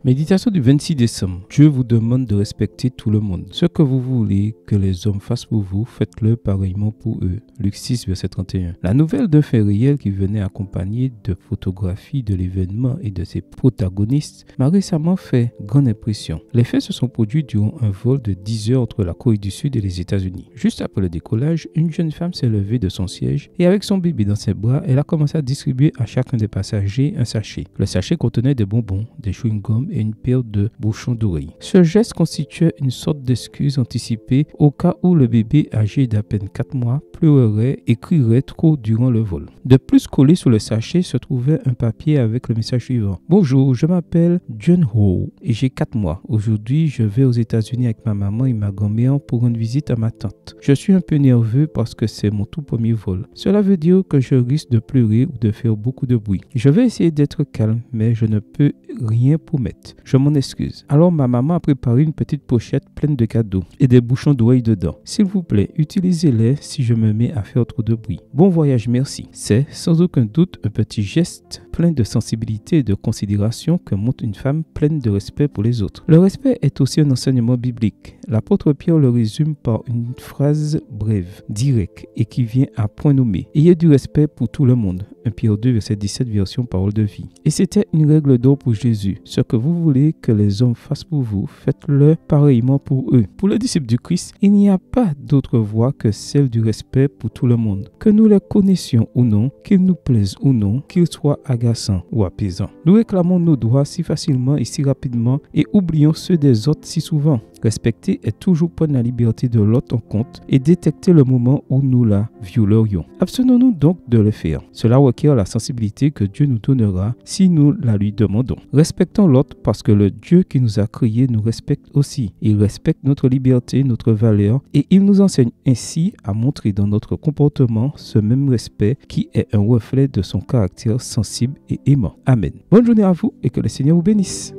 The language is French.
Méditation du 26 décembre. Dieu vous demande de respecter tout le monde. Ce que vous voulez que les hommes fassent pour vous, faites-le pareillement pour eux. Luc 6, verset 31. La nouvelle d'un fait réel qui venait accompagné de photographies de l'événement et de ses protagonistes m'a récemment fait grande impression. Les faits se sont produits durant un vol de 10 heures entre la Corée du Sud et les États-Unis. Juste après le décollage, une jeune femme s'est levée de son siège et avec son bébé dans ses bras, elle a commencé à distribuer à chacun des passagers un sachet. Le sachet contenait des bonbons, des chewing-gums et une paire de bouchons d'oreilles. Ce geste constituait une sorte d'excuse anticipée au cas où le bébé âgé d'à peine 4 mois pleurerait et crierait trop durant le vol. De plus, collé sur le sachet se trouvait un papier avec le message suivant. Bonjour, je m'appelle Jun Ho et j'ai 4 mois. Aujourd'hui, je vais aux États-Unis avec ma maman et ma grand-mère pour rendre visite à ma tante. Je suis un peu nerveux parce que c'est mon tout premier vol. Cela veut dire que je risque de pleurer ou de faire beaucoup de bruit. Je vais essayer d'être calme, mais je ne peux rien promettre. Je m'en excuse. Alors ma maman a préparé une petite pochette pleine de cadeaux et des bouchons d'oreilles dedans. S'il vous plaît, utilisez-les si je me mets à faire trop de bruit. Bon voyage, merci. C'est sans aucun doute un petit geste plein de sensibilité et de considération que montre une femme pleine de respect pour les autres. Le respect est aussi un enseignement biblique. L'apôtre Pierre le résume par une phrase brève, directe et qui vient à point nommé. Ayez du respect pour tout le monde. 1 Pierre 2, verset 17, version parole de vie. Et c'était une règle d'or pour Jésus. Ce que vous voulez que les hommes fassent pour vous, faites-le pareillement pour eux. Pour les disciples du Christ, il n'y a pas d'autre voie que celle du respect pour tout le monde. Que nous les connaissions ou non, qu'ils nous plaisent ou non, qu'ils soient agaçants ou apaisants. Nous réclamons nos droits si facilement et si rapidement et oublions ceux des autres si souvent. Respecter est toujours prendre la liberté de l'autre en compte et détecter le moment où nous la violerions. Abstenons-nous donc de le faire. Cela requiert la sensibilité que Dieu nous donnera si nous la lui demandons. Respectons l'autre parce que le Dieu qui nous a créés nous respecte aussi. Il respecte notre liberté, notre valeur et il nous enseigne ainsi à montrer dans notre comportement ce même respect qui est un reflet de son caractère sensible et aimant. Amen. Bonne journée à vous et que le Seigneur vous bénisse.